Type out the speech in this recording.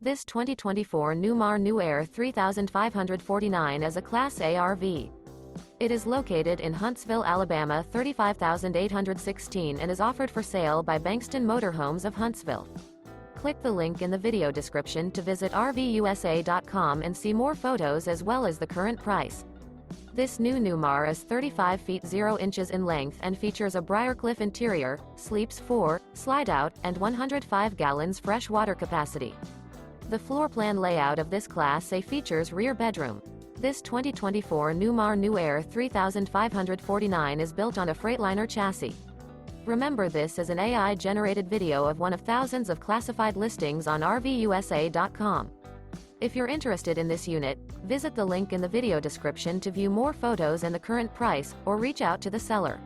This 2024 Newmar New Aire 3549 is a Class A RV. It is located in Huntsville, Alabama 35816 and is offered for sale by Bankston Motorhomes of Huntsville. Click the link in the video description to visit RVUSA.com and see more photos as well as the current price. This new Newmar is 35 feet 0 inches in length and features a BRIARCLIFF interior, sleeps 4, Slideout, and 105 gallons fresh water capacity. The floor plan layout of this Class A features rear bedroom. This 2024 Newmar New Aire 3549 is built on a Freightliner chassis. Remember, this is an AI-generated video of one of thousands of classified listings on RVUSA.com. If you're interested in this unit, visit the link in the video description to view more photos and the current price, or reach out to the seller.